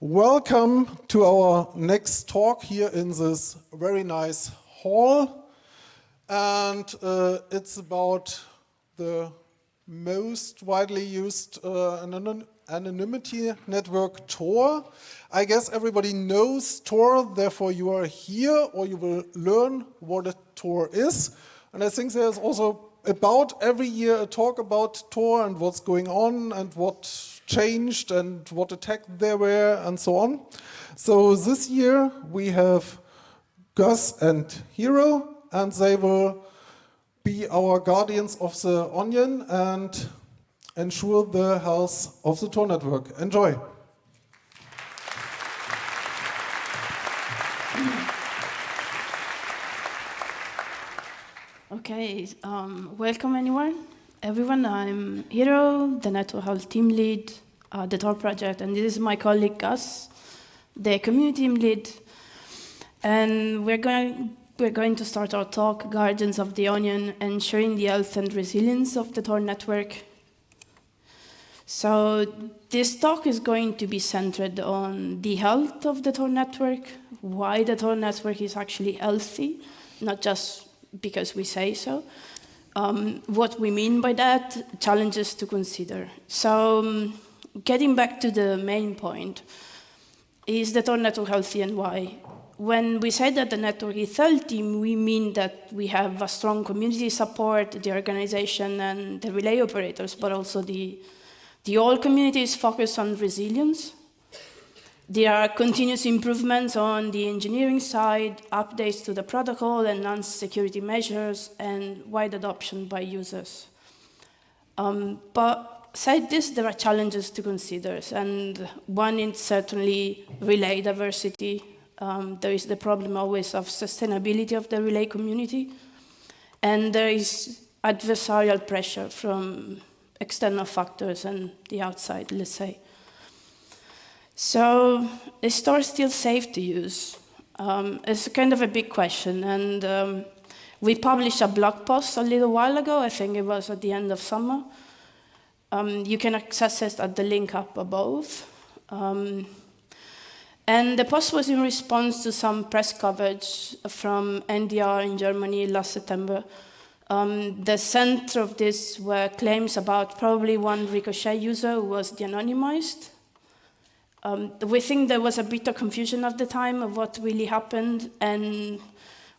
Welcome to our next talk here in this very nice hall. And it's about the most widely used anonymity network, Tor. I guess everybody knows Tor, therefore you are here, or you will learn what a Tor is. And I think there's also about every year a talk about Tor and what's going on and what changed and what attacks there were and so on. So this year we have Gus and Hiro, and they will be our guardians of the onion and ensure the health of the Tor network. Enjoy. Okay, welcome everyone. I'm Hiro, the network health team lead at the Tor project, and this is my colleague Gus, the community team lead. And we're going to start our talk, Guardians of the Onion, ensuring the health and resilience of the Tor network. So this talk is going to be centered on the health of the Tor network, why the Tor network is actually healthy, not just because we say so, what we mean by that, challenges to consider. So getting back to the main point, is the Tor network healthy and why? When we say that the network is healthy, we mean that we have a strong community support, the organization and the relay operators, but also the whole community is focused on resilience. There are continuous improvements on the engineering side, updates to the protocol, enhanced security measures, and wide adoption by users. But aside this, there are challenges to consider, and one is certainly relay diversity. There is the problem always of sustainability of the relay community, and there is adversarial pressure from external factors and the outside, let's say. So, is Tor still safe to use? It's kind of a big question, and we published a blog post a little while ago, I think it was at the end of summer. You can access it at the link up above. And the post was in response to some press coverage from NDR in Germany last September. The center of this were claims about probably one Ricochet user who was de-anonymized. We think there was a bit of confusion at the time of what really happened, and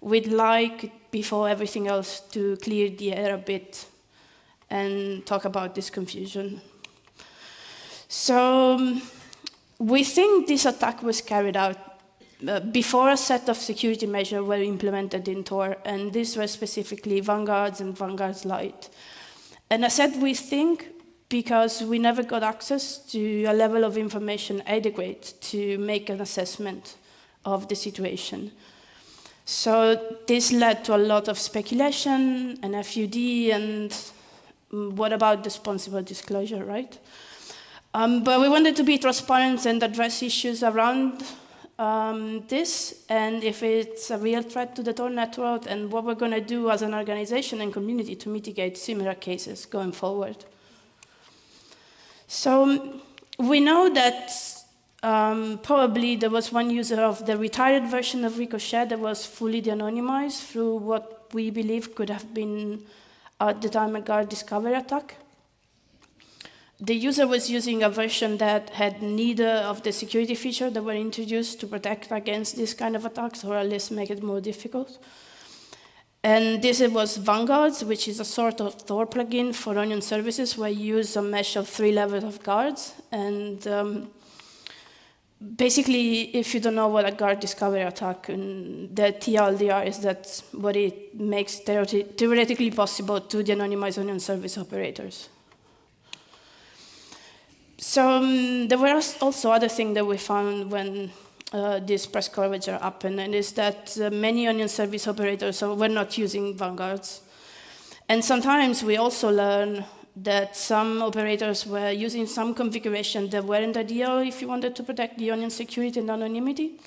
we'd like, before everything else, to clear the air a bit and talk about this confusion. So we think this attack was carried out before a set of security measures were implemented in Tor, and these were specifically Vanguards and Vanguards Lite. And I said we think because we never got access to a level of information adequate to make an assessment of the situation. So this led to a lot of speculation and FUD, and what about responsible disclosure, right? But we wanted to be transparent and address issues around this, and if it's a real threat to the Tor network, and what we're going to do as an organization and community to mitigate similar cases going forward. So we know that probably there was one user of the retired version of Ricochet that was fully de-anonymized through what we believe could have been at the time a guard discovery attack. The user was using a version that had neither of the security features that were introduced to protect against this kind of attacks, or at least make it more difficult. And this was Vanguards, which is a sort of Tor plugin for onion services where you use a mesh of 3 levels of guards. And basically, if you don't know what a guard discovery attack, and the TLDR is that what it makes theoretically possible to de-anonymize onion service operators. So there were also other things that we found when this press coverage happened, and is that many onion service operators were not using Vanguards. And sometimes we also learn that some operators were using some configuration that weren't ideal if you wanted to protect the onion security and anonymity.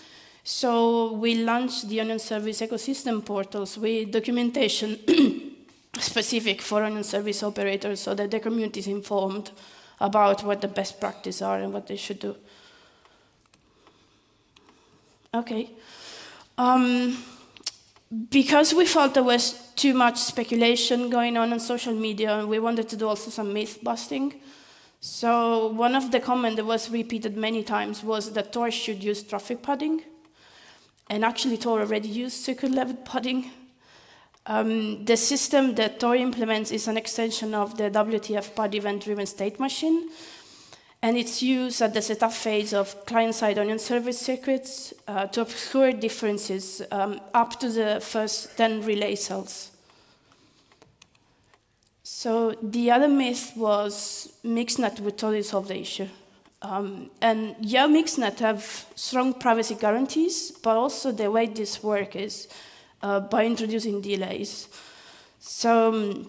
So we launched the onion service ecosystem portals with documentation specific for onion service operators so that the community is informed about what the best practices are and what they should do. Okay. Because we felt there was too much speculation going on social media, and we wanted to do also some myth busting. So one of the comments that was repeated many times was that Tor should use traffic padding. And actually Tor already used circuit-level padding. The system that Tor implements is an extension of the WTF-pad event-driven state machine. And it's used at the setup phase of client-side onion service circuits to obscure differences up to the first 10 relay cells. So the other myth was MixNet would totally solve the issue. And yeah, MixNet have strong privacy guarantees, but also the way this works is by introducing delays. So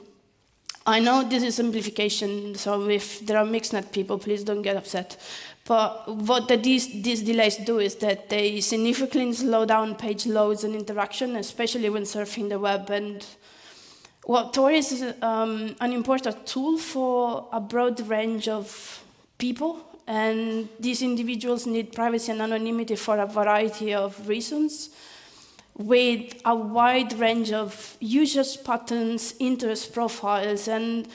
I know this is simplification, so if there are MixNet people, please don't get upset. But what these delays do is that they significantly slow down page loads and interaction, especially when surfing the web. And well, Tor is an important tool for a broad range of people, and these individuals need privacy and anonymity for a variety of reasons, with a wide range of usage patterns, interest profiles, and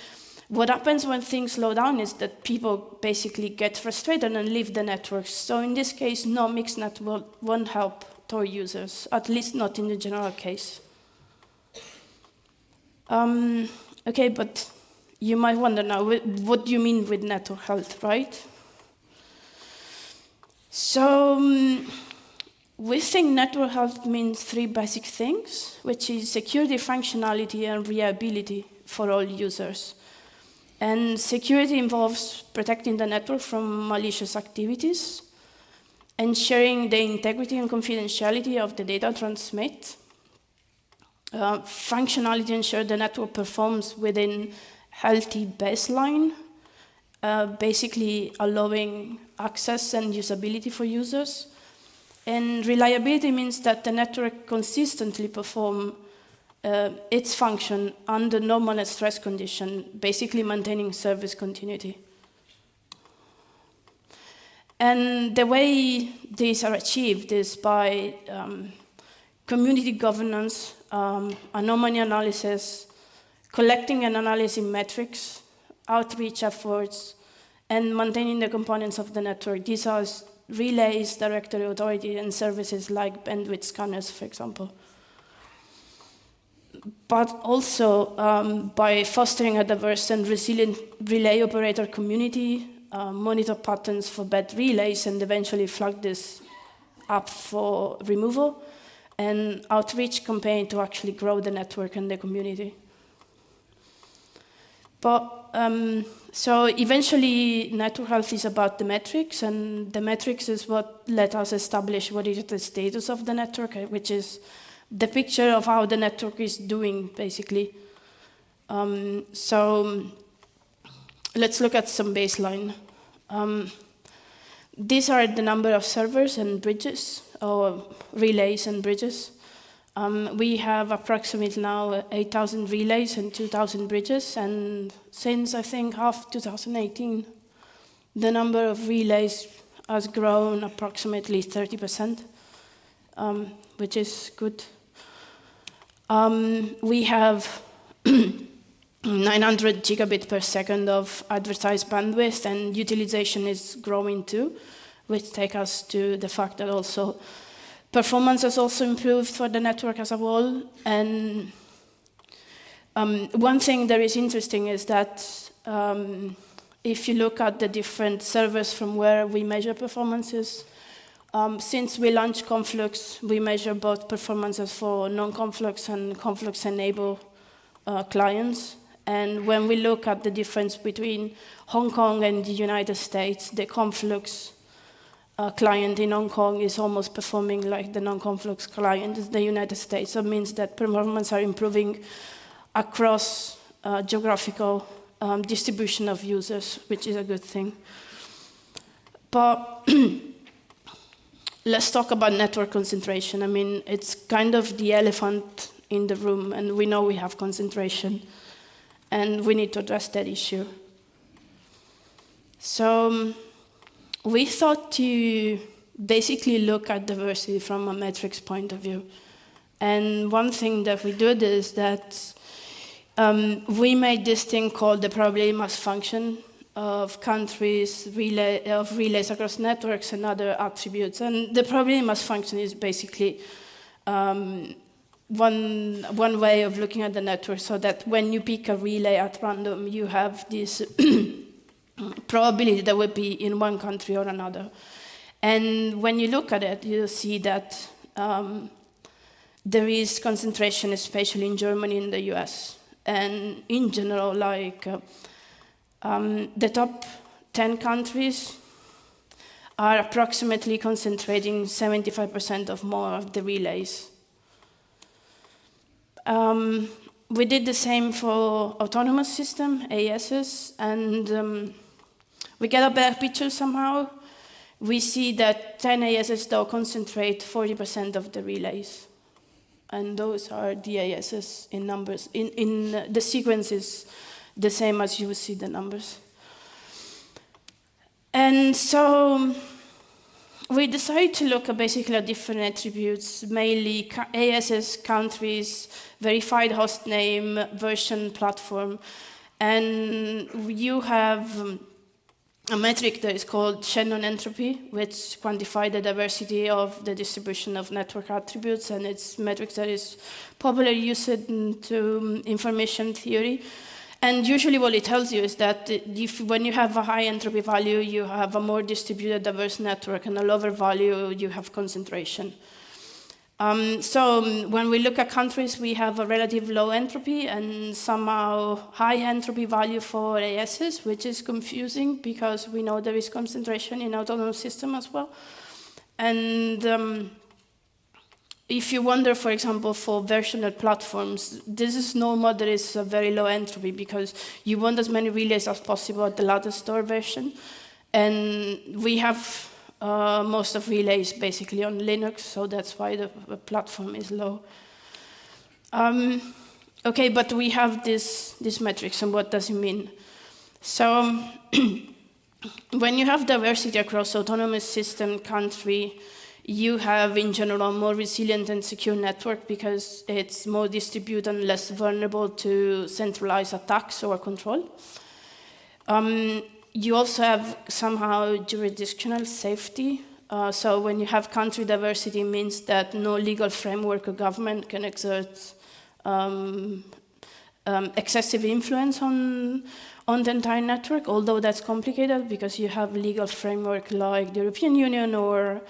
what happens when things slow down is that people basically get frustrated and leave the networks. So in this case, no MixNet won't help Tor users, at least not in the general case. Okay, but you might wonder now, what do you mean with network health, right? So we think network health means 3 basic things, which is security, functionality, and reliability for all users. And security involves protecting the network from malicious activities, ensuring the integrity and confidentiality of the data transmit. Functionality ensures the network performs within healthy baseline, basically allowing access and usability for users. And reliability means that the network consistently performs its function under normal and stress conditions, basically maintaining service continuity. And the way these are achieved is by community governance, anomaly analysis, collecting and analyzing metrics, outreach efforts, and maintaining the components of the network. These are relays, directory authority, and services like bandwidth scanners, for example. But also by fostering a diverse and resilient relay operator community, monitor patterns for bad relays, and eventually flag this up for removal, and outreach campaign to actually grow the network and the community. But so eventually, network health is about the metrics, and the metrics is what let us establish what is the status of the network, which is the picture of how the network is doing, basically. So let's look at some baseline. These are the number of servers and bridges, or relays and bridges. We have approximately now 8,000 relays and 2,000 bridges, and since I think half 2018, the number of relays has grown approximately 30%, which is good. We have 900 gigabit per second of advertised bandwidth, and utilization is growing too, which takes us to the fact that also performance has also improved for the network as a whole. And one thing that is interesting is that if you look at the different servers from where we measure performances, since we launched Conflux, we measure both performances for non-Conflux and Conflux-enabled clients. And when we look at the difference between Hong Kong and the United States, the Conflux client in Hong Kong is almost performing like the non-Conflux client in the United States. So it means that performance are improving across geographical distribution of users, which is a good thing. But let's talk about network concentration. I mean, it's kind of the elephant in the room, and we know we have concentration, and we need to address that issue. So we thought to basically look at diversity from a metrics point of view. And one thing that we did is that we made this thing called the probability mass function of countries, relays across networks and other attributes. And the probability mass function is basically one way of looking at the network, so that when you pick a relay at random, you have this probability that would be in one country or another. And when you look at it, you'll see that there is concentration, especially in Germany and the US. And in general, like the top 10 countries are approximately concentrating 75% of more of the relays. We did the same for autonomous system, ASs, and we get a better picture somehow. We see that 10 ASs though concentrate 40% of the relays. And those are the ASs in numbers. In the sequence is the same as you see the numbers. And so we decided to look at basically at different attributes, mainly ASs, countries, verified host name, version, platform. And you have a metric that is called Shannon entropy, which quantifies the diversity of the distribution of network attributes, and it's a metric that is popularly used into information theory. And usually what it tells you is that when you have a high entropy value, you have a more distributed diverse network, and a lower value, you have concentration. So when we look at countries, we have a relative low entropy and somehow high entropy value for ASs, which is confusing because we know there is concentration in autonomous system as well. And if you wonder, for example, for versioned platforms, this is normal. There is a very low entropy because you want as many relays as possible at the latest store version. And we have most of relays basically on Linux, so that's why the platform is low. Okay, but we have this metrics, and what does it mean? So when you have diversity across autonomous system country, you have in general more resilient and secure network because it's more distributed and less vulnerable to centralized attacks or control. You also have somehow jurisdictional safety. So when you have country diversity, it means that no legal framework or government can exert excessive influence on the entire network, although that's complicated because you have legal framework like the European Union or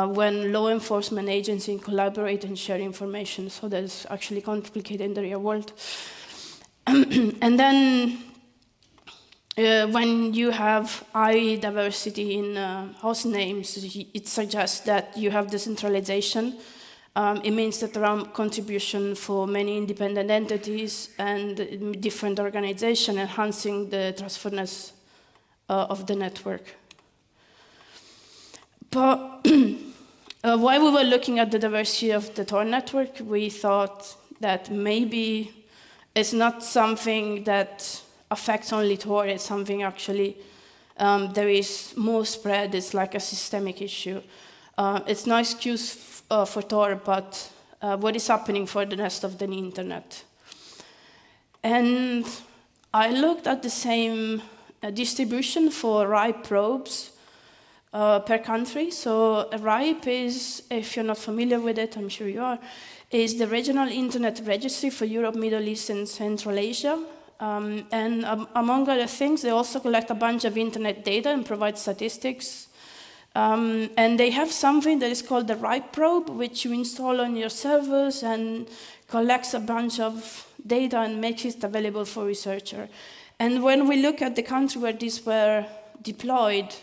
when law enforcement agencies collaborate and share information. So that's actually complicated in the real world. And then when you have high diversity in host names, it suggests that you have decentralization. It means that there are contribution for many independent entities and different organizations, enhancing the trustfulness of the network. But while we were looking at the diversity of the Tor network, we thought that maybe it's not something that affects only Tor, it's something actually there is more spread, it's like a systemic issue. It's no excuse for Tor, but what is happening for the rest of the internet? And I looked at the same distribution for RIPE probes per country. So RIPE is, if you're not familiar with it, I'm sure you are, is the Regional Internet Registry for Europe, Middle East, and Central Asia. And among other things, they also collect a bunch of internet data and provide statistics. And they have something that is called the RIPE probe, which you install on your servers and collects a bunch of data and makes it available for researchers. And when we look at the country where these were deployed,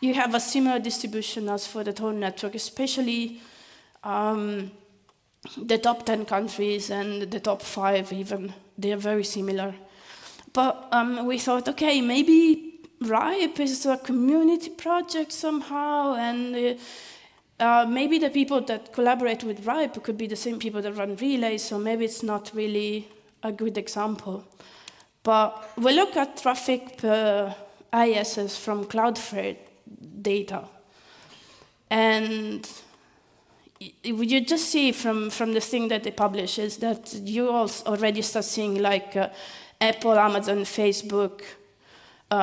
you have a similar distribution as for the Tor network, especially the top 10 countries and the top 5 even. They are very similar. But we thought, okay, maybe RIPE is a community project somehow, and maybe the people that collaborate with RIPE could be the same people that run relays, so maybe it's not really a good example. But we look at traffic per ISS from Cloudflare data. And you just see from the thing that they publish is that you also already start seeing like Apple, Amazon, Facebook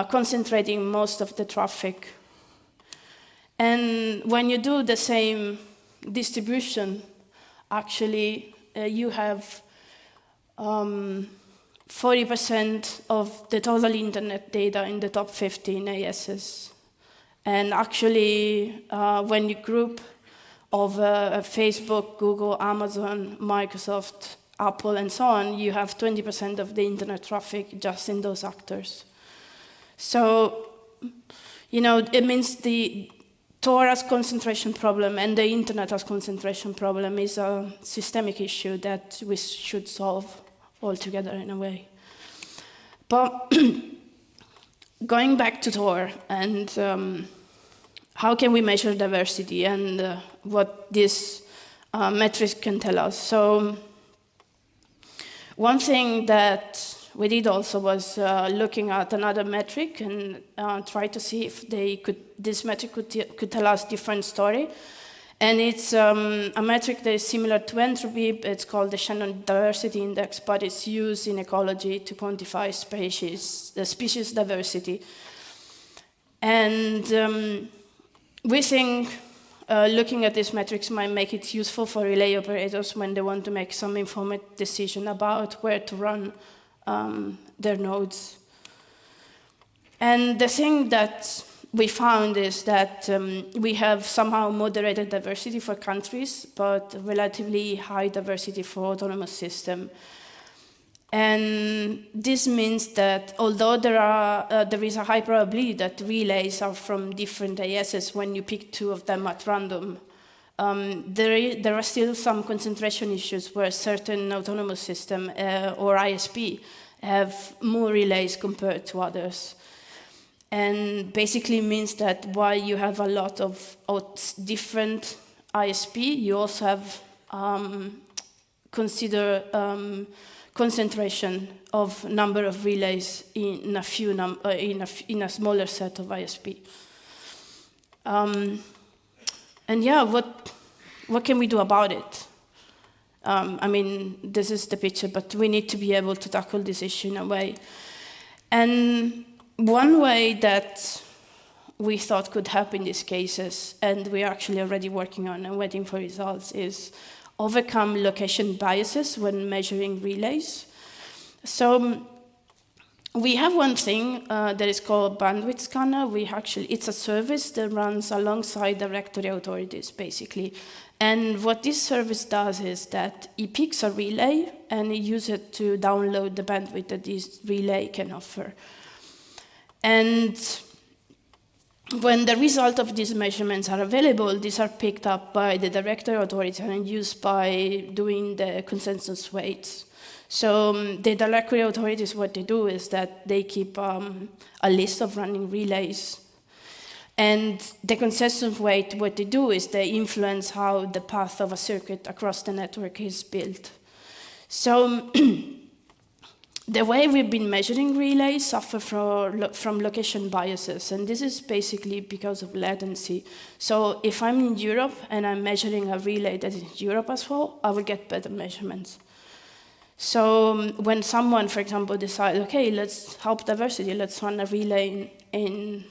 concentrating most of the traffic. And when you do the same distribution, actually you have 40% of the total internet data in the top 15 ASs. And actually, when you group over Facebook, Google, Amazon, Microsoft, Apple, and so on, you have 20% of the internet traffic just in those actors. So, it means the Tor as concentration problem and the internet as concentration problem is a systemic issue that we should solve altogether in a way. But going back to Tor and how can we measure diversity and what this metrics can tell us. So one thing that we did also was looking at another metric and try to see if this metric could tell us different story. And it's a metric that is similar to entropy. It's called the Shannon Diversity Index, but it's used in ecology to quantify species diversity. And we think looking at these metrics might make it useful for relay operators when they want to make some informed decision about where to run their nodes. And the thing that we found is that we have somehow moderated diversity for countries, but relatively high diversity for autonomous system. And this means that although there is a high probability that relays are from different ASs when you pick two of them at random, there are still some concentration issues where certain autonomous system or ISP have more relays compared to others. And basically means that while you have a lot of different ISP, you also have consider concentration of number of relays in a in a smaller set of ISP. And yeah, what can we do about it? I mean, this is the picture, but we need to be able to tackle this issue in a way. And one way that we thought could help in these cases, and we're actually already working on and waiting for results, is overcome location biases when measuring relays. So we have one thing that is called bandwidth scanner. It's a service that runs alongside directory authorities, basically. And what this service does is that it picks a relay and it uses it to download the bandwidth that this relay can offer. And when the result of these measurements are available, these are picked up by the directory authority and used by doing the consensus weights. So the directory authorities, what they do is that they keep a list of running relays. And the consensus weight, what they do is they influence how the path of a circuit across the network is built. So the way we've been measuring relays suffer from location biases, and this is basically because of latency. So if I'm in Europe and I'm measuring a relay that is in Europe as well, I will get better measurements. So when someone, for example, decides, okay, let's help diversity, let's run a relay in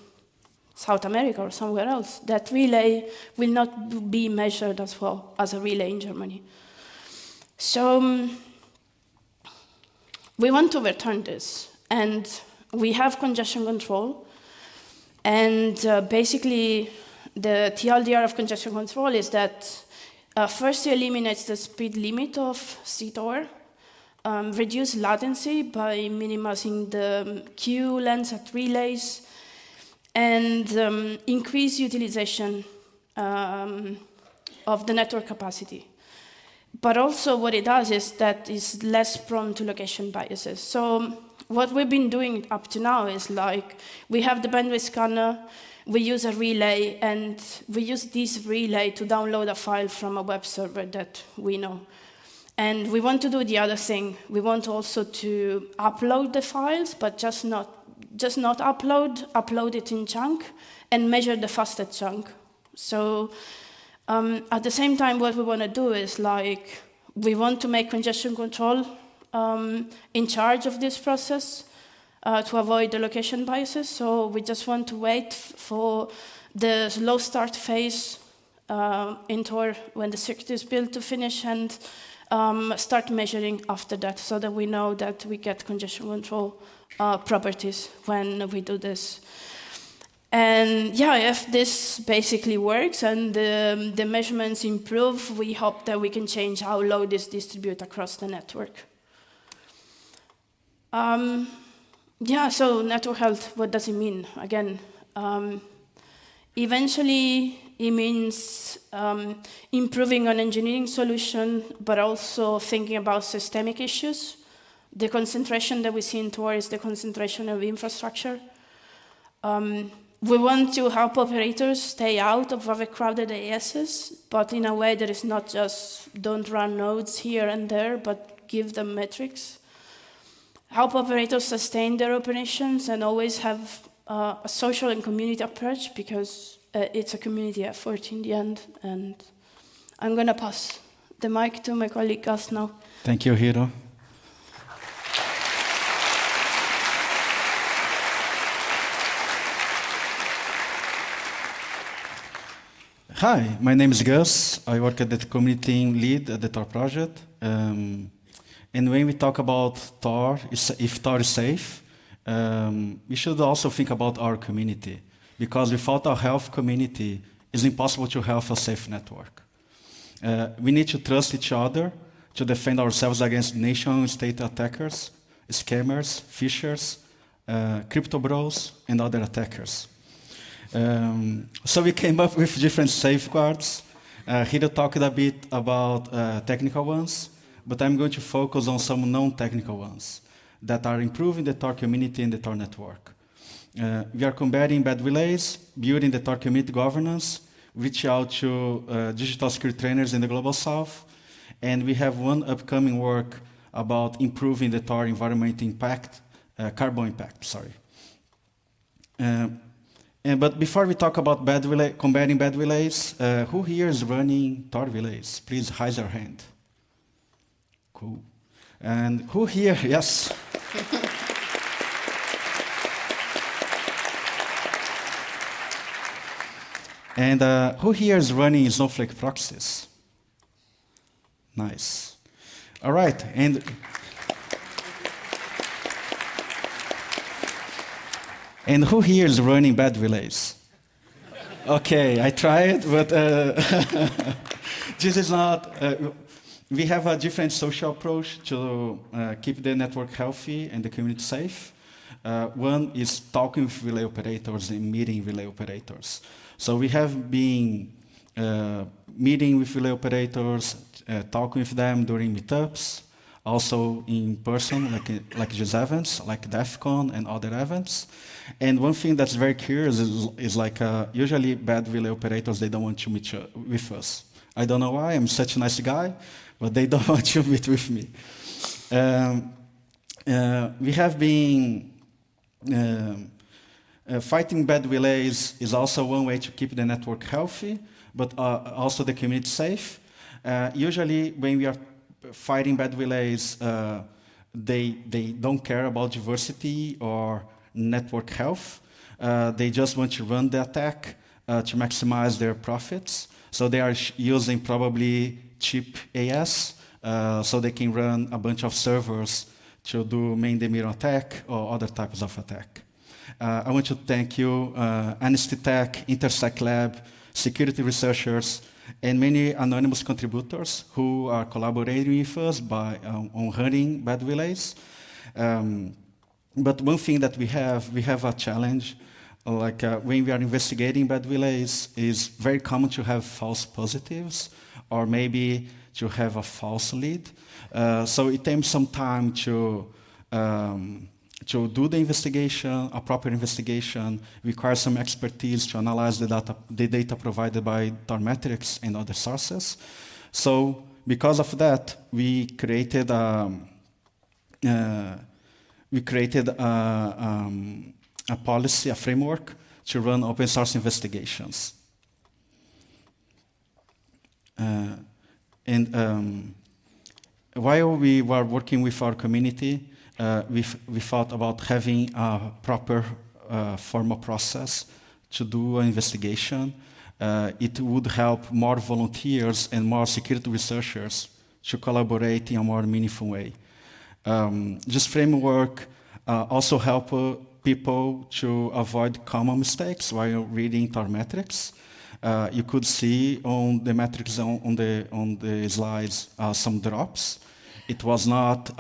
South America or somewhere else, that relay will not be measured as well as a relay in Germany. So we want to overturn this, and we have congestion control, and basically the TLDR of congestion control is that first it eliminates the speed limit of CTOR, reduce latency by minimizing the queue length at relays, and increase utilization of the network capacity. But also what it does is that it's less prone to location biases. So what we've been doing up to now is like, we have the bandwidth scanner, we use a relay, and we use this relay to download a file from a web server that we know. And we want to do the other thing. We want also to upload the files, but just not upload it in chunk, and measure the fastest chunk. So at the same time, what we want to do is we want to make congestion control in charge of this process to avoid the location biases. So we just want to wait for the slow start phase in Tor when the circuit is built to finish and start measuring after that so that we know that we get congestion control properties when we do this. And yeah, if this basically works and the measurements improve, we hope that we can change how load is distributed across the network. Yeah, so network health, what does it mean? Again, eventually it means improving on engineering solution, but also thinking about systemic issues. The concentration that we see in Tor is the concentration of infrastructure. We want to help operators stay out of overcrowded ASs, but in a way that is not just don't run nodes here and there, but give them metrics. Help operators sustain their operations and always have a social and community approach because it's a community effort in the end. And I'm going to pass the mic to my colleague Gus now. Thank you, Hiro. Hi, my name is Gus. I work at the community team lead at the Tor project. And when we talk about Tor, if Tor is safe, we should also think about our community. Because without a health community, it's impossible to have a safe network. We need to trust each other to defend ourselves against nation-state attackers, scammers, phishers, crypto bros, and other attackers. So we came up with different safeguards. Hiro talked a bit about technical ones, but I'm going to focus on some non-technical ones that are improving the Tor community and the Tor network. We are combating bad relays, building the Tor community governance, reach out to digital security trainers in the Global South, and we have one upcoming work about improving the Tor environment impact, carbon impact, sorry. But before we talk about combating bad relays, who here is running Tor relays? Please raise your hand. Cool. And who here, yes. And who here is running Snowflake proxies? Nice. All right, and who here is running bad relays? Okay, I tried, but this is not. We have a different social approach to keep the network healthy and the community safe. One is talking with relay operators and meeting relay operators. So we have been meeting with relay operators, talking with them during meetups, also in person, like these events, like DEF CON and other events. And one thing that's very curious is like usually bad relay operators, they don't want to meet with us. I don't know why, I'm such a nice guy, but they don't want to meet with me. We have been fighting bad relays is also one way to keep the network healthy, but also the community safe. Usually when we are fighting bad relays, they don't care about diversity or network health. They just want to run the attack to maximize their profits. So they are using probably cheap AS, so they can run a bunch of servers to do man-in-the-middle attack or other types of attack. I want to thank you, Amnesty Tech, Intersect Lab, security researchers, and many anonymous contributors who are collaborating with us on running bad relays. But one thing that we have a challenge, like when we are investigating bad relays, is very common to have false positives, or maybe to have a false lead. So it takes some time to do the investigation. A proper investigation requires some expertise to analyze the data provided by Tor metrics and other sources. So because of that, we created a policy, a framework to run open source investigations. And while we were working with our community, we thought about having a proper formal process to do an investigation. It would help more volunteers and more security researchers to collaborate in a more meaningful way. This framework also help people to avoid common mistakes while reading Tor metrics. You could see on the metrics on the slides some drops. It was not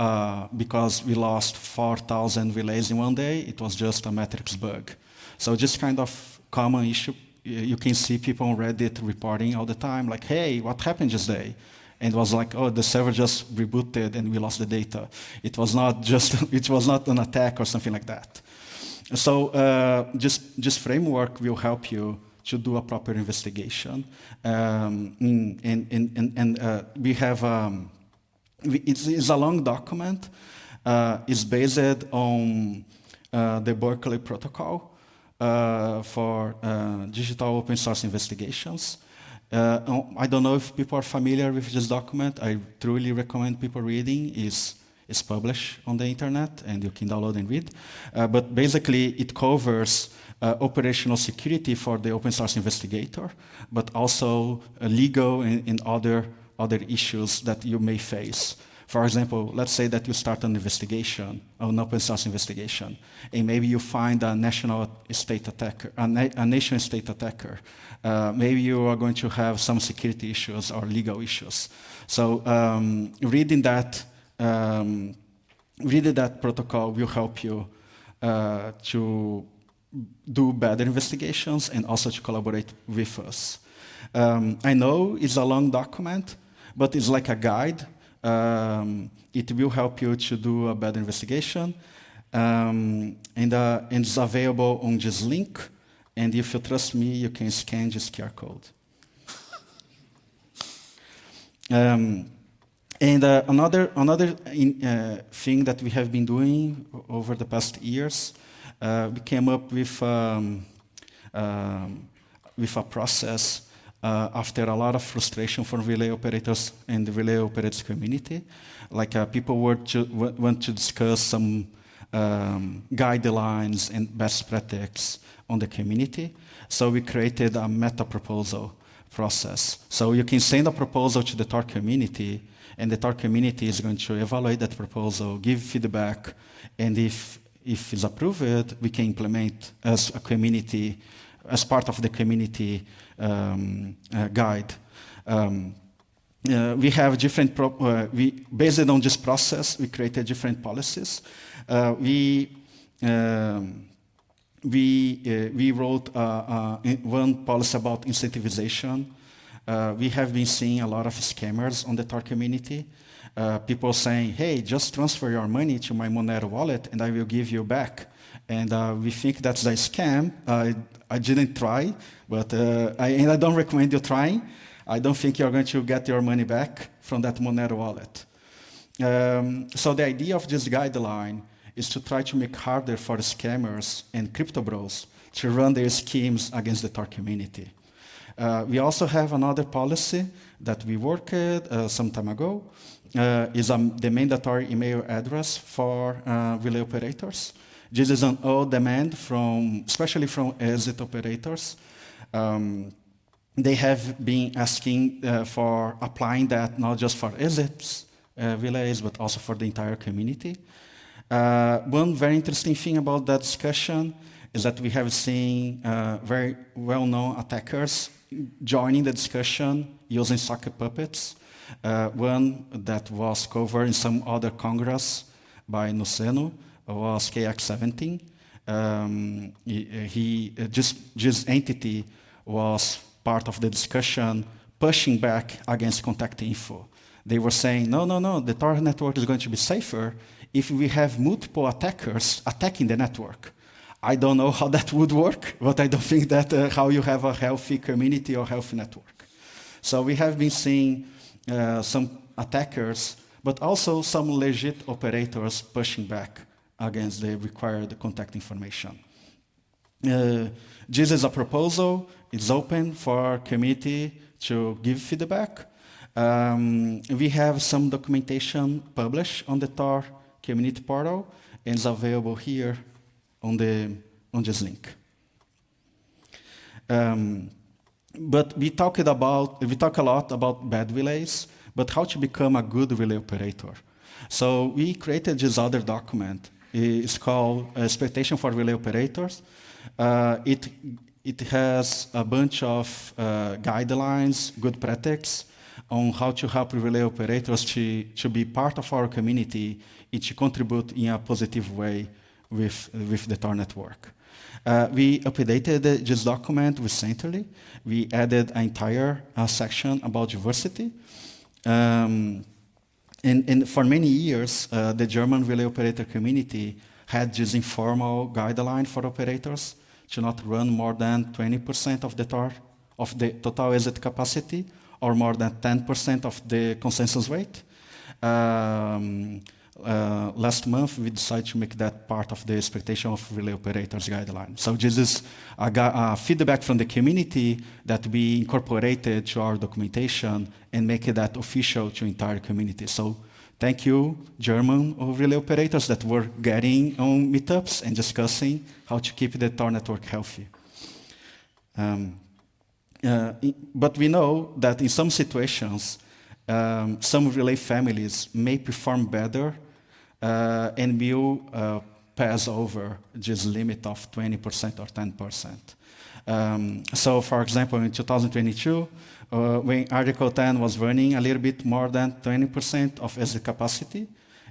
because we lost 4,000 relays in one day. It was just a metrics bug. So just kind of common issue. You can see people on Reddit reporting all the time, like, hey, what happened this day? And it was like, oh, the server just rebooted and we lost the data. It was not just, it was not an attack or something like that. So this framework will help you to do a proper investigation. We have, it's a long document. It's based on the Berkeley protocol for digital open source investigations. I don't know if people are familiar with this document. I truly recommend people reading. It's published on the internet, and you can download and read. But basically, it covers operational security for the open source investigator, but also legal and other issues that you may face. For example, let's say that you start an investigation, an open source investigation, and maybe you find a national state attacker, a nation state attacker. Maybe you are going to have some security issues or legal issues. So reading that protocol will help you to do better investigations and also to collaborate with us. I know it's a long document, but it's like a guide. It will help you to do a better investigation. And it's available on this link. And if you trust me, you can scan this QR code. Another thing that we have been doing over the past years, we came up with a process after a lot of frustration from relay operators and the relay operators community. Like people want to discuss some guidelines and best practices on the community. So we created a meta proposal process. So you can send a proposal to the Tor community, and the Tor community is going to evaluate that proposal, give feedback, and if it's approved, we can implement as a community, as part of the community guide. We have different, based on this process, we created different policies. We wrote one policy about incentivization. We have been seeing a lot of scammers on the Tor community. People saying, hey, just transfer your money to my Monero wallet and I will give you back. And we think that's a scam. I didn't try, but I don't recommend you trying. I don't think you're going to get your money back from that Monero wallet. So the idea of this guideline is to try to make harder for scammers and crypto bros to run their schemes against the Tor community. We also have another policy that we worked some time ago, is the mandatory email address for relay operators. This is an old demand especially from exit operators. They have been asking for applying that not just for exits relays, but also for the entire community. One very interesting thing about that discussion is that we have seen very well-known attackers joining the discussion using socket puppets. One that was covered in some other congress by Nuceno was KX17. This entity was part of the discussion pushing back against contact info. They were saying, no, the Tor network is going to be safer if we have multiple attackers attacking the network. I don't know how that would work, but I don't think that how you have a healthy community or healthy network. So we have been seeing some attackers, but also some legit operators pushing back against the required contact information. This is a proposal. It's open for community to give feedback. We have some documentation published on the Tor community portal, and it's available here on this link. But we talk a lot about bad relays, but how to become a good relay operator. So we created this other document. It's called Expectation for Relay Operators. It has a bunch of guidelines, good practices on how to help relay operators to be part of our community and to contribute in a positive way with the Tor network. We updated this document recently. We added an entire section about diversity. And for many years, the German relay operator community had this informal guideline for operators to not run more than 20% of the total exit capacity, or more than 10% of the consensus rate. Last month, we decided to make that part of the expectation of relay operators guideline. So this is a feedback from the community that we incorporated to our documentation and make that official to entire community. So thank you, German relay operators that were getting on meetups and discussing how to keep the Tor network healthy. But we know that in some situations, some relay families may perform better and will pass over this limit of 20% or 10%. So, for example, in 2022, when Article 10 was running a little bit more than 20% of exit capacity,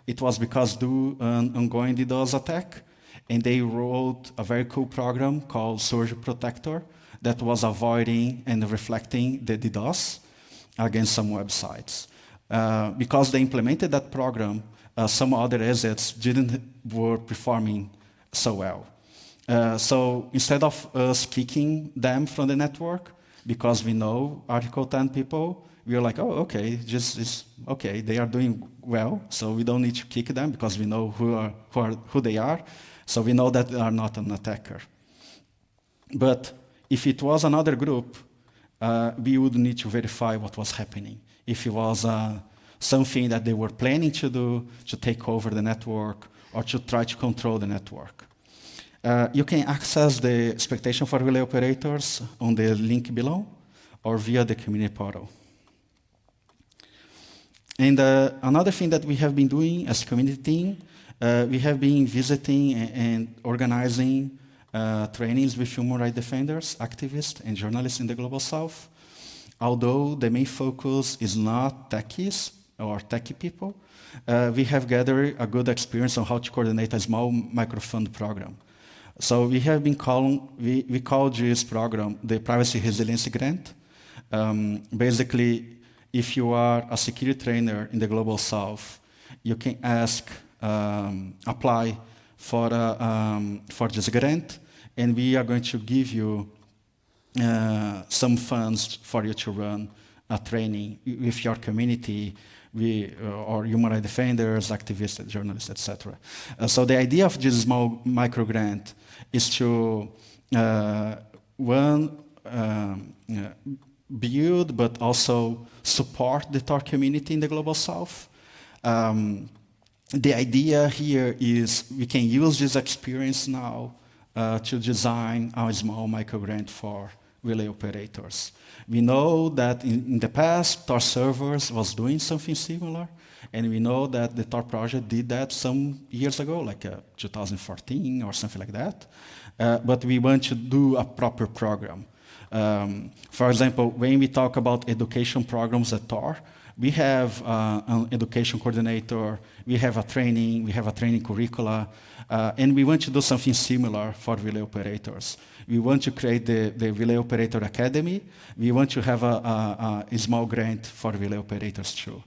it was because due an ongoing DDoS attack, and they wrote a very cool program called Surge Protector that was avoiding and reflecting the DDoS against some websites. Because they implemented that program, some other exits were performing so well. So instead of us kicking them from the network, because we know Article 10 people, we are like, oh, okay, okay, they are doing well, so we don't need to kick them because we know who they are, so we know that they are not an attacker. But if it was another group, we would need to verify what was happening. If it was something that they were planning to do to take over the network or to try to control the network. You can access the expectation for relay operators on the link below or via the community portal. And another thing that we have been doing as a community team, we have been visiting and organizing trainings with human rights defenders, activists, and journalists in the Global South. Although the main focus is not techies or techie people, we have gathered a good experience on how to coordinate a small microfund program. So we have been we call this program the Privacy Resilience Grant. Basically, if you are a security trainer in the Global South, you can apply for this grant, and we are going to give you some funds for you to run a training with your community, or human rights defenders, activists, journalists, etc. So the idea of this small micro grant is to build but also support the Tor community in the Global South. The idea here is we can use this experience now to design our small micro grant for relay operators. We know that in the past, Tor servers was doing something similar, and we know that the Tor project did that some years ago, like 2014 or something like that. But we want to do a proper program. For example, when we talk about education programs at Tor, we have an education coordinator, we have a training curricula, and we want to do something similar for relay operators. We want to create the Relay Operator Academy. We want to have a small grant for relay operators too.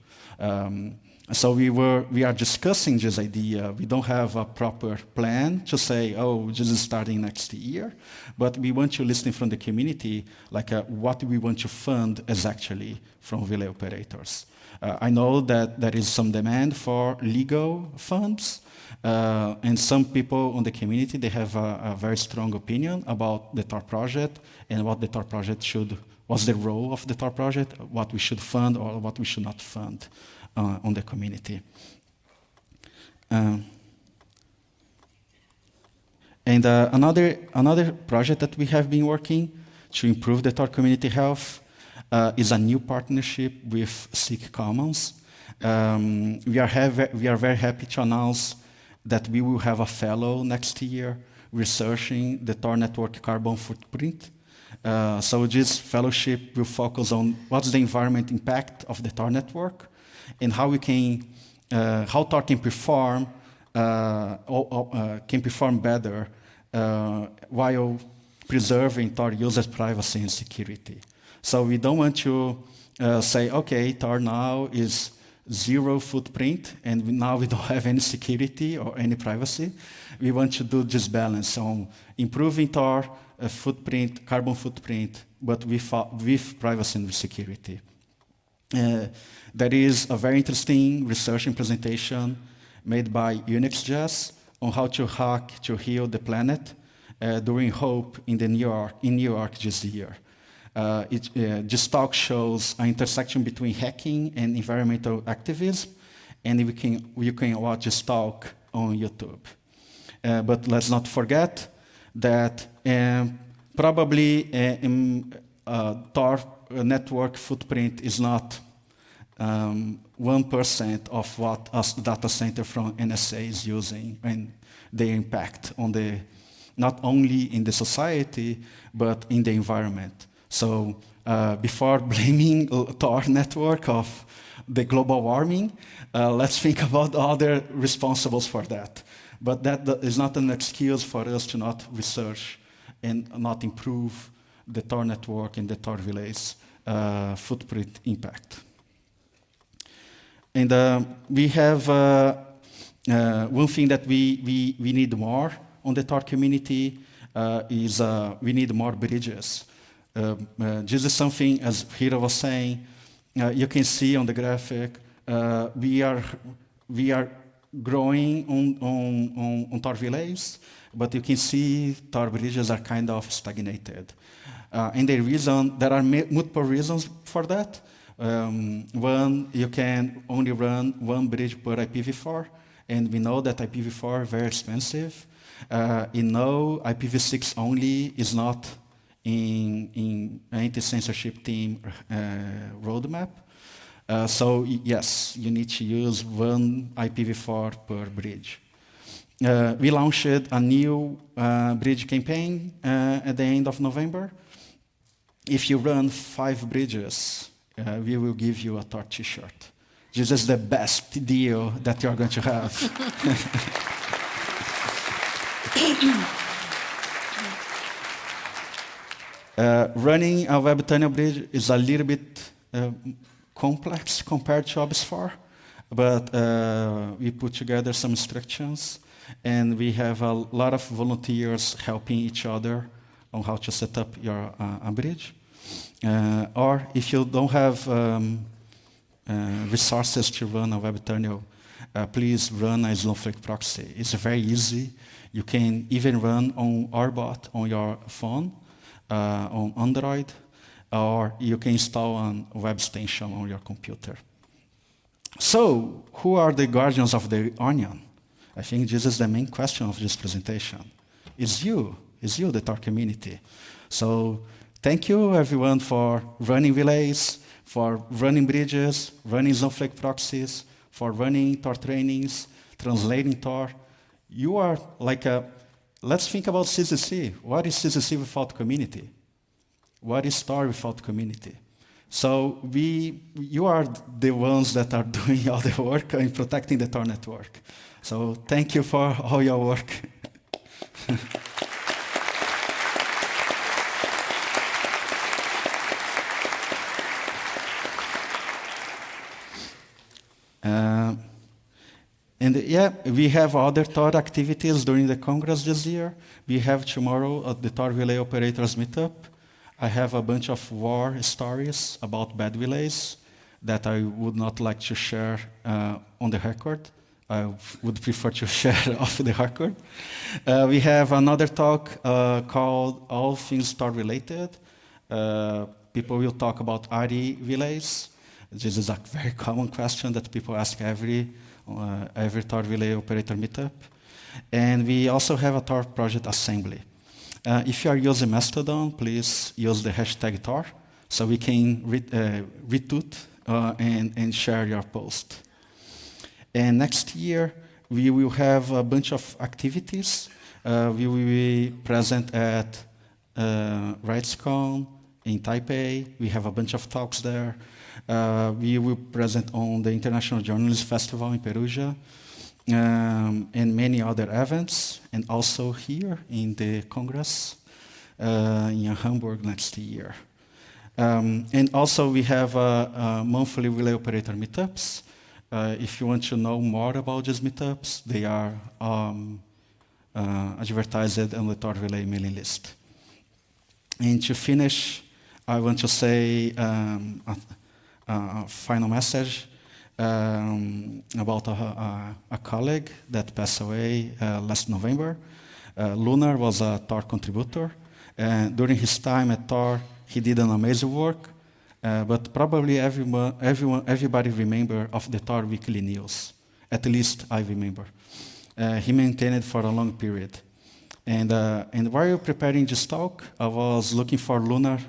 So we are discussing this idea. We don't have a proper plan to say, oh, this is starting next year, but we want to listen from the community, like what we want to fund exactly from relay operators. I know that there is some demand for legal funds, and some people on the community, they have a very strong opinion about the Tor project and what the Tor project should what's the role of the Tor project, what we should fund or what we should not fund on the community. And another project that we have been working to improve the Tor community health is a new partnership with SIG Commons. We are very happy to announce that we will have a fellow next year researching the Tor network carbon footprint. So this fellowship will focus on what's the environment impact of the Tor network and how we can, how Tor can perform better while preserving Tor users' privacy and security. So we don't want to say, okay, Tor now is zero footprint, and now we don't have any security or any privacy. We want to do this balance on improving Tor footprint, carbon footprint, but with privacy and with security. There is a very interesting research and presentation made by UnixJS on how to hack to heal the planet during HOPE in New York this year. This talk shows an intersection between hacking and environmental activism, and you can watch this talk on YouTube. But let's not forget that probably Tor network footprint is not 1% of what a data center from NSA is using and their impact on not only in the society, but in the environment. So before blaming Tor network of the global warming, let's think about other responsibles for that. But that is not an excuse for us to not research and not improve the Tor network and the Tor relays footprint impact. And we have one thing that we need more on the Tor community is we need more bridges. This is something, as Hiro was saying, you can see on the graphic, we are growing on Tor relays, but you can see Tor bridges are kind of stagnated. And there are multiple reasons for that. One, you can only run one bridge per IPv4, and we know that IPv4 is very expensive. You know IPv6 only is not in anti-censorship team roadmap. So yes, you need to use one IPv4 per bridge. We launched a new bridge campaign at the end of November. If you run 5 bridges, we will give you a Tor t-shirt. This is the best deal that you're going to have. Running a web tunnel bridge is a little bit complex compared to OBS4, but we put together some instructions, and we have a lot of volunteers helping each other on how to set up your a bridge. Or if you don't have resources to run a web tunnel, please run a Snowflake proxy. It's very easy. You can even run on RBot on your phone, on Android, or you can install a web extension on your computer. So, who are the guardians of the onion? I think this is the main question of this presentation. It's you, the Tor community. So, thank you everyone for running relays, for running bridges, running Snowflake proxies, for running Tor trainings, translating Tor. You are like let's think about CCC. What is CCC without community? What is Tor without community? So you are the ones that are doing all the work in protecting the Tor network. So thank you for all your work. And yeah, we have other Tor activities during the Congress this year. We have tomorrow at the Tor Relay Operators Meetup. I have a bunch of war stories about bad relays that I would not like to share on the record. I would prefer to share off the record. We have another talk called All Things Tor Related. people will talk about RE relays. This is a very common question that people ask every Tor relay operator meetup. And we also have a Tor project assembly. If you are using Mastodon, please use the hashtag Tor so we can retweet and share your post. And next year, we will have a bunch of activities. We will be present at RightsCon in Taipei. We have a bunch of talks there. We will present on the International Journalist Festival in Perugia, and many other events, and also here in the Congress in Hamburg next year. And also we have monthly relay operator meetups. If you want to know more about these meetups, they are advertised on the Tor Relay mailing list. And to finish, I want to say a final message about a colleague that passed away last November. Lunar was a Tor contributor. During his time at Tor, he did an amazing work. But probably everybody remember of the Tor weekly news. At least I remember. He maintained it for a long period. And while preparing this talk, I was looking for Lunar.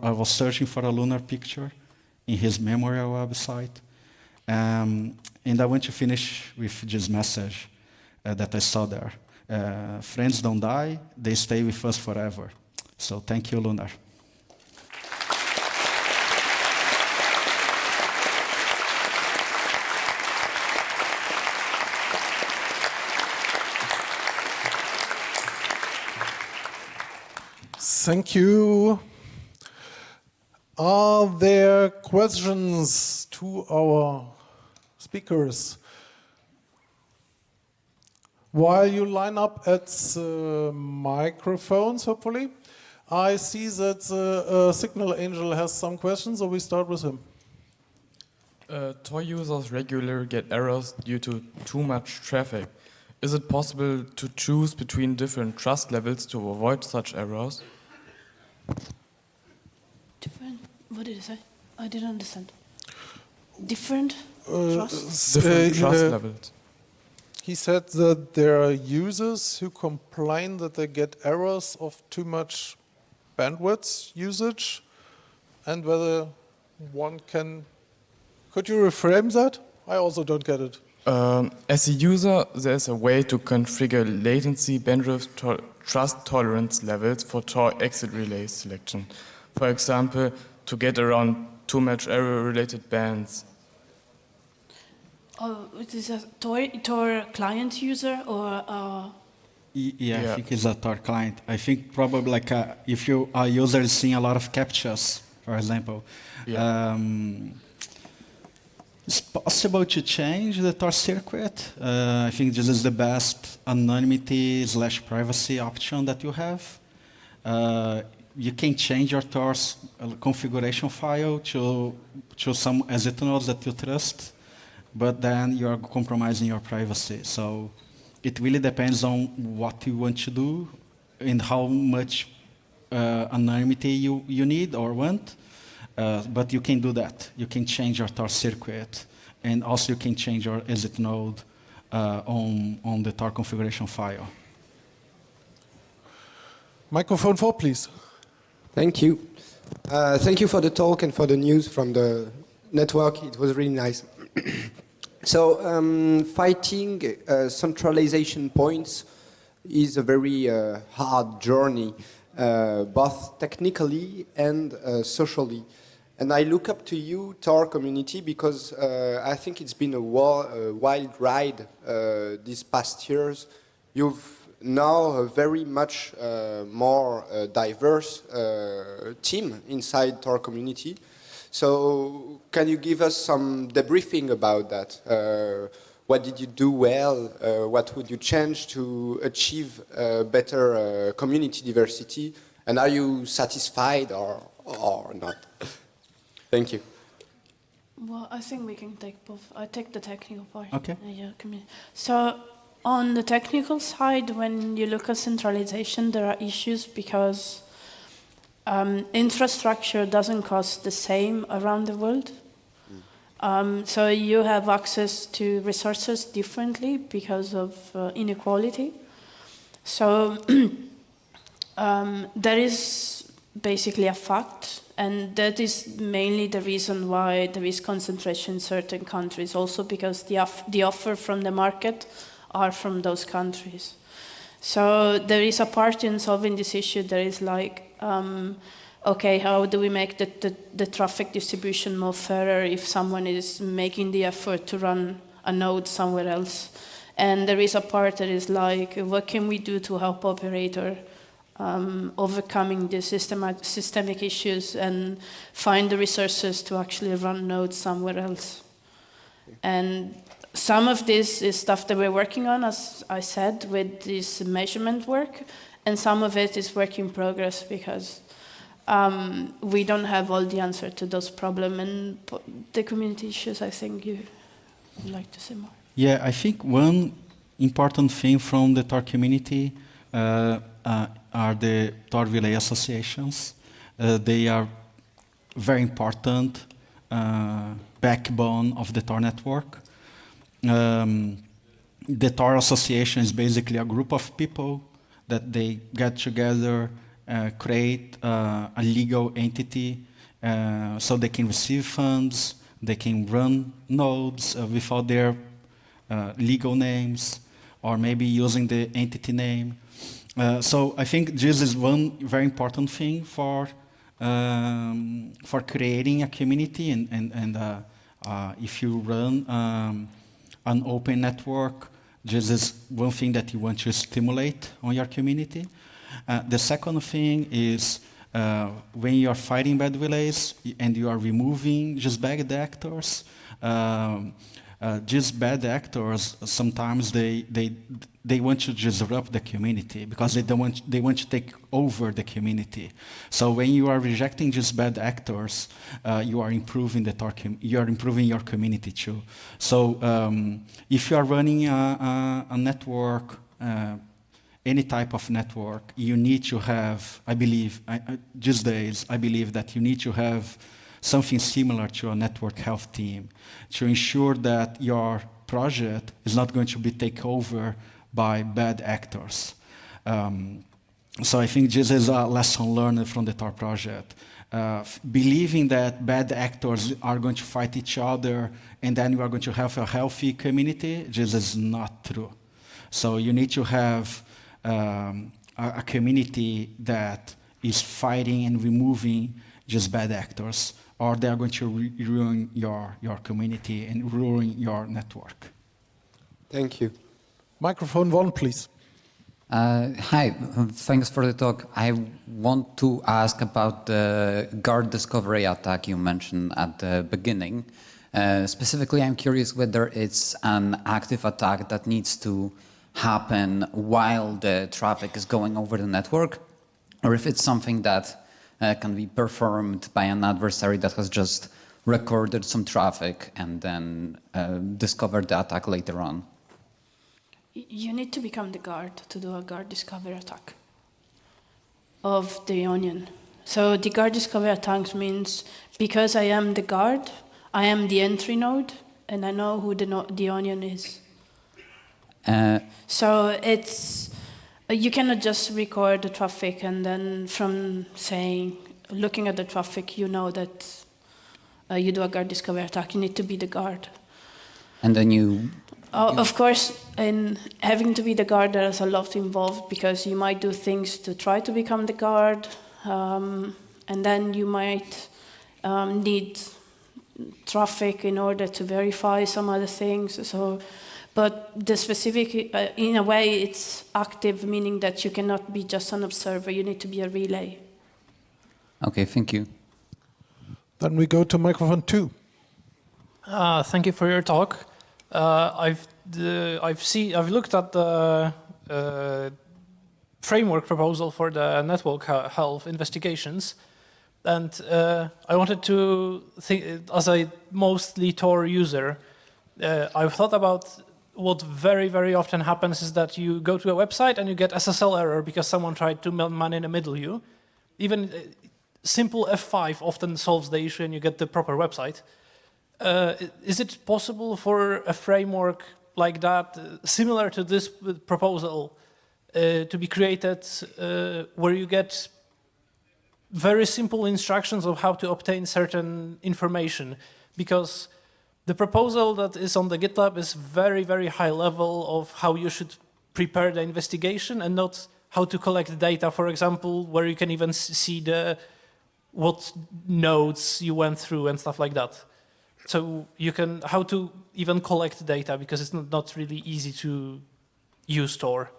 I was searching for a Lunar picture in his memorial website. And I want to finish with this message that I saw there. Friends don't die, they stay with us forever. So thank you, Lunar. Thank you. Are there questions to our speakers? While you line up at the microphones, hopefully, I see that the Signal Angel has some questions, so we start with him. Tor users regularly get errors due to too much traffic. Is it possible to choose between different trust levels to avoid such errors? Different? What did you say? I didn't understand. Different trust? Different trust levels. He said that there are users who complain that they get errors of too much bandwidth usage, and whether one can... Could you reframe that? I also don't get it. As a user, there's a way to configure latency, bandwidth, trust tolerance levels for Tor exit relay selection. For example, to get around too much error-related bands. Oh, it is a Tor client user or? Yeah, I think it's a Tor client. I think probably like if you are user is seeing a lot of captchas, for example. Yeah. It's possible to change the Tor circuit. I think this is the best anonymity/privacy option that you have. You can change your Tor's configuration file to some exit nodes that you trust, but then you are compromising your privacy. So it really depends on what you want to do and how much anonymity you need or want. But you can do that. You can change your Tor circuit, and also you can change your exit node on the Tor configuration file. Microphone 4, please. Thank you. Thank you for the talk and for the news from the network. It was really nice. So fighting centralization points is a very hard journey, both technically and socially. And I look up to you, Tor community, because I think it's been a wild ride these past years. You've now a very much more diverse team inside Tor community. So can you give us some debriefing about that? What did you do well? What would you change to achieve better community diversity? And are you satisfied or not? Thank you. Well, I think we can take both. I take the technical part. Okay. So on the technical side, when you look at centralization, there are issues because Infrastructure doesn't cost the same around the world. So you have access to resources differently because of inequality. So that is basically a fact, and that is mainly the reason why there is concentration in certain countries, also because the offer from the market are from those countries. So there is a part in solving this issue that is like, okay, how do we make the traffic distribution more fairer if someone is making the effort to run a node somewhere else? And there is a part that is like, what can we do to help operator overcoming the systemic issues and find the resources to actually run nodes somewhere else? And some of this is stuff that we're working on, as I said, with this measurement work, and some of it is work in progress because we don't have all the answer to those problems, and the community issues, I think you would like to say more. Yeah, I think one important thing from the Tor community are the Tor relay associations. They are very important backbone of the Tor network. The Tor association is basically a group of people that they get together, create a legal entity so they can receive funds, they can run nodes without their legal names, or maybe using the entity name. So I think this is one very important thing for creating a community, and if you run an open network, this is one thing that you want to stimulate on your community. The second thing is when you are fighting bad relays and you are removing just bad actors, these bad actors sometimes they want to disrupt the community because they want to take over the community. So when you are rejecting these bad actors, you are improving your community too. So if you are running a network, any type of network, you need to have, I believe, these days, I believe that you need to have something similar to a network health team to ensure that your project is not going to be taken over by bad actors. So I think this is a lesson learned from the Tor project. Believing that bad actors are going to fight each other and then you are going to have a healthy community, this is not true. So you need to have a community that is fighting and removing just bad actors, or they are going to ruin your community and ruin your network. Thank you. Microphone 1, please. Hi, thanks for the talk. I want to ask about the guard discovery attack you mentioned at the beginning. Specifically, I'm curious whether it's an active attack that needs to happen while the traffic is going over the network, or if it's something that can be performed by an adversary that has just recorded some traffic and then discovered the attack later on. You need to become the guard to do a guard discovery attack of the onion. So the guard discovery attack means because I am the guard, I am the entry node, and I know who the onion is. So it's you cannot just record the traffic and then from looking at the traffic, you know that you do a guard discovery attack. You need to be the guard. And then you... Of course, in having to be the guard, there is a lot involved because you might do things to try to become the guard, and then you might need traffic in order to verify some other things. So, but the specific, in a way, it's active, meaning that you cannot be just an observer. You need to be a relay. Okay, thank you. Then we go to microphone 2. Thank you for your talk. I've looked at the framework proposal for the network health investigations, and I wanted to think, as a mostly Tor user, I've thought about what very, very often happens is that you go to a website and you get SSL error because someone tried to man in the middle you. Even simple F5 often solves the issue and you get the proper website. Is it possible for a framework like that, similar to this proposal, to be created where you get very simple instructions of how to obtain certain information? Because the proposal that is on the GitLab is very, very high level of how you should prepare the investigation and not how to collect data, for example, where you can even see what nodes you went through and stuff like that. So how to even collect data, because it's not really easy to use Tor.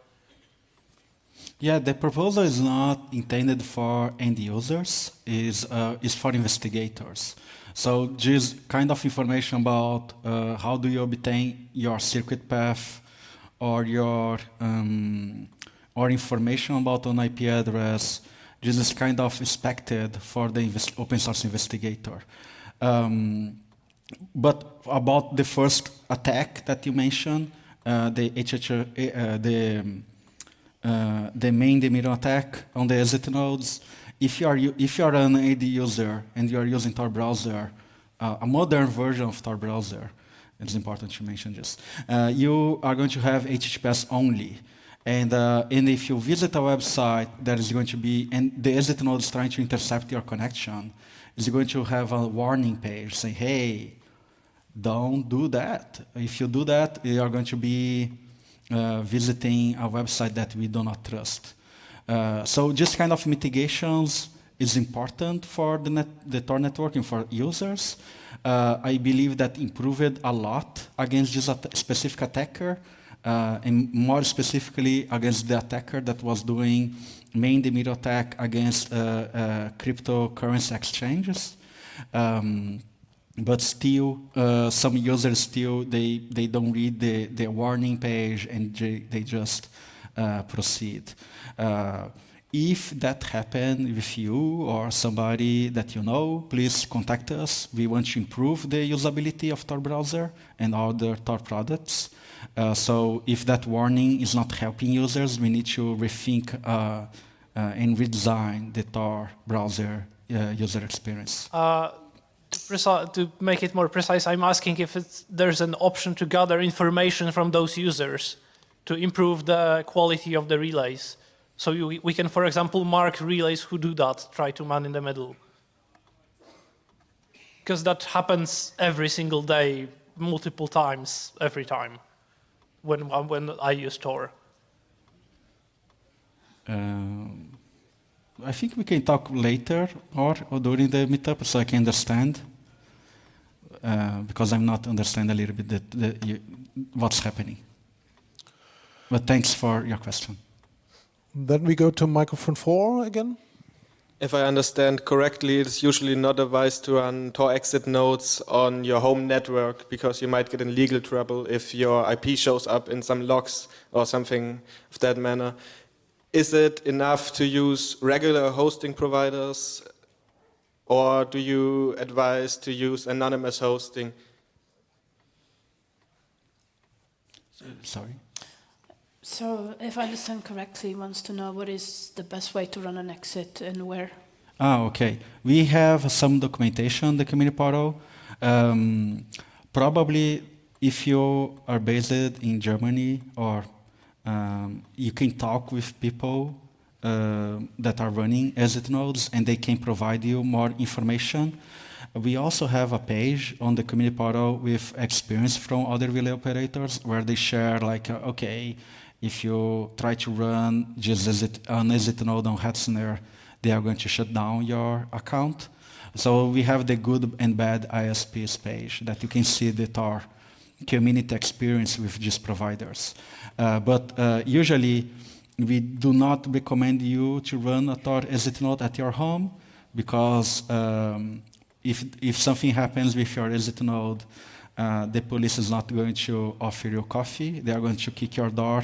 Yeah, the proposal is not intended for end users, is for investigators. So just kind of information about how do you obtain your circuit path or your or information about an IP address. This is kind of expected for the open source investigator. But about the first attack that you mentioned, the main demiron attack on the exit nodes, if you are an AD user and you are using Tor browser, a modern version of Tor browser, it's important to mention this, you are going to have HTTPS only. And if you visit a website that is going to be, and the exit node is trying to intercept your connection, is going to have a warning page saying, hey, don't do that. If you do that, you are going to be visiting a website that we do not trust. So just kind of mitigations is important for the Tor networking for users. I believe that improved a lot against this specific attacker, and more specifically against the attacker that was doing main demiron attack against cryptocurrency exchanges. But still, some users still, they don't read the warning page and they just proceed. If that happened with you or somebody that you know, please contact us. We want to improve the usability of Tor browser and other Tor products. So if that warning is not helping users, we need to rethink and redesign the Tor browser user experience. To make it more precise, I'm asking if there's an option to gather information from those users to improve the quality of the relays. So we can, for example, mark relays who do that, try to man in the middle. Because that happens every single day, multiple times, every time, when I use Tor. I think we can talk later or during the meetup so I can understand, because I'm not understanding a little bit what's happening. But thanks for your question. Then we go to microphone 4 again. If I understand correctly, it's usually not advised to run Tor exit nodes on your home network because you might get in legal trouble if your IP shows up in some logs or something of that manner. Is it enough to use regular hosting providers, or do you advise to use anonymous hosting? Sorry? So, if I understand correctly, he wants to know what is the best way to run an exit and where. Okay. We have some documentation in the community portal. Probably if you are based in Germany or you can talk with people that are running exit nodes and they can provide you more information. We also have a page on the community portal with experience from other relay operators where they share like, okay, if you try to run just an exit node on Hetzner, they are going to shut down your account. So we have the good and bad ISPs page that you can see the Tor community experience with these providers. But usually, we do not recommend you to run a Tor exit node at your home because if something happens with your exit node, the police is not going to offer you coffee. They are going to kick your door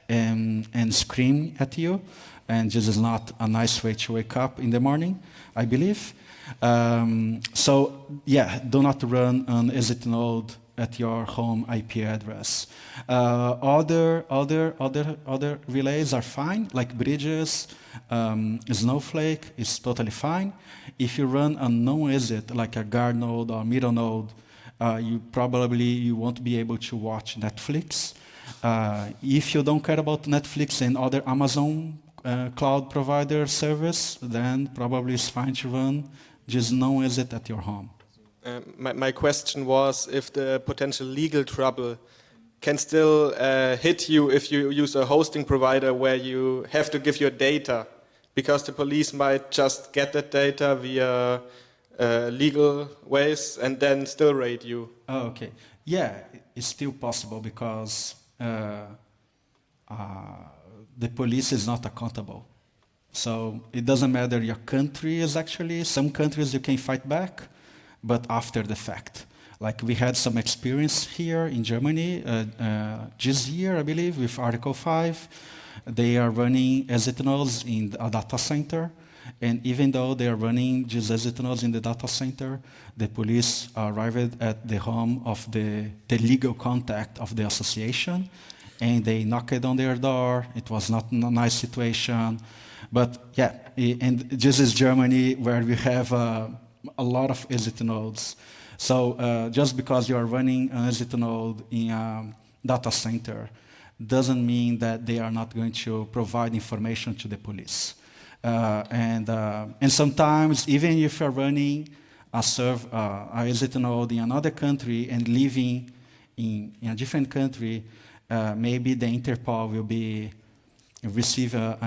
and scream at you. And this is not a nice way to wake up in the morning, I believe. So yeah, do not run an exit node at your home IP address. Other relays are fine, like bridges, Snowflake is totally fine. If you run a non-exit, like a guard node or middle node, you won't be able to watch Netflix. If you don't care about Netflix and other Amazon cloud provider service, then probably it's fine to run just non-exit at your home. My question was if the potential legal trouble can still hit you if you use a hosting provider where you have to give your data, because the police might just get that data via legal ways and then still raid you. Oh, okay. Yeah, it's still possible because the police is not accountable. So it doesn't matter your country is actually, some countries you can fight back, but after the fact. Like we had some experience here in Germany this year, I believe, with Article 5. They are running exit nodes in a data center. And even though they are running just exit nodes in the data center, the police arrived at the home of the legal contact of the association. And they knocked on their door. It was not a nice situation. But yeah, and this is Germany where we have a lot of exit nodes. So just because you are running an exit node in a data center doesn't mean that they are not going to provide information to the police. And sometimes, even if you're running a exit node in another country and living in a different country, maybe the Interpol will receive a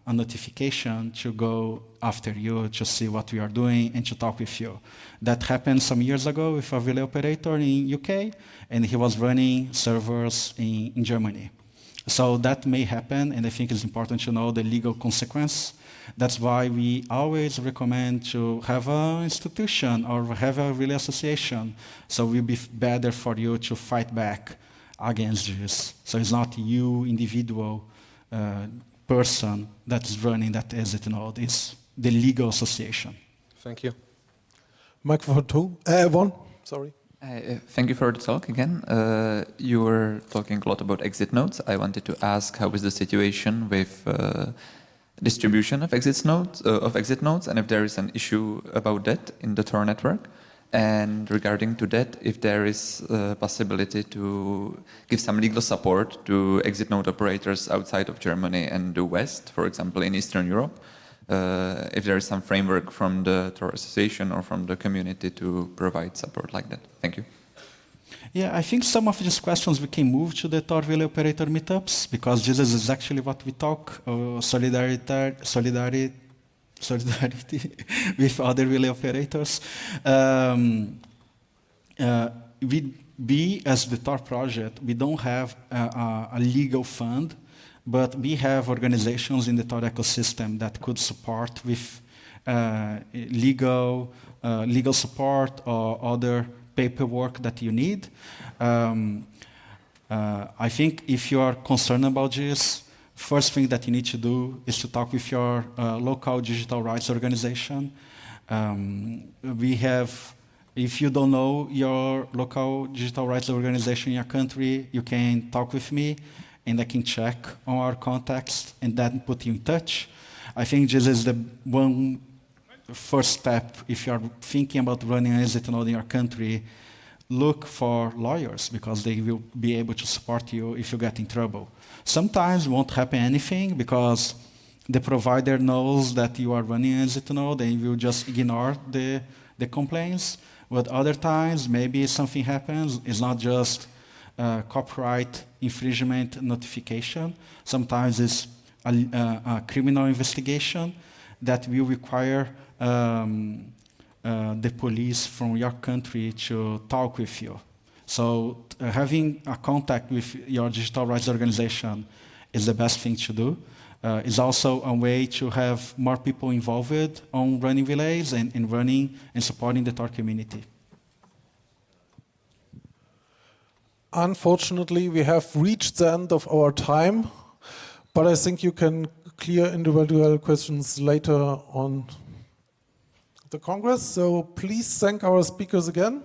notification to go after you to see what we are doing and to talk with you. That happened some years ago with a relay operator in UK, and he was running servers in Germany. So that may happen, and I think it's important to know the legal consequence. That's why we always recommend to have an institution or have a relay association, so it will be better for you to fight back against this. So it's not you, individual person that's running that exit node, it's the legal association. Thank you. Microphone 2, 1, sorry. Thank you for the talk again. You were talking a lot about exit nodes. I wanted to ask, how is the situation with distribution of exit nodes, and if there is an issue about that in the Tor network? And regarding to that, if there is a possibility to give some legal support to exit node operators outside of Germany and the West, for example, in Eastern Europe, if there is some framework from the Tor Association or from the community to provide support like that. Thank you. Yeah, I think some of these questions we can move to the Tor relay operator meetups, because this is exactly what we talk, solidarity with other relay operators. We, as the Tor project, we don't have a legal fund, but we have organizations in the Tor ecosystem that could support with legal support or other paperwork that you need. I think if you are concerned about this, first thing that you need to do is to talk with your local digital rights organization. If you don't know your local digital rights organization in your country, you can talk with me and I can check on our contacts and then put you in touch. I think this is the one first step. If you're thinking about running an exit node in your country, look for lawyers because they will be able to support you if you get in trouble. Sometimes won't happen anything because the provider knows that you are running an exit node and will just ignore the complaints. But other times, maybe something happens. It's not just copyright infringement notification. Sometimes it's a criminal investigation that will require the police from your country to talk with you. So having a contact with your digital rights organization is the best thing to do. It's also a way to have more people involved on running relays and running and supporting the Tor community. Unfortunately, we have reached the end of our time, but I think you can clear individual questions later on the Congress. So please thank our speakers again.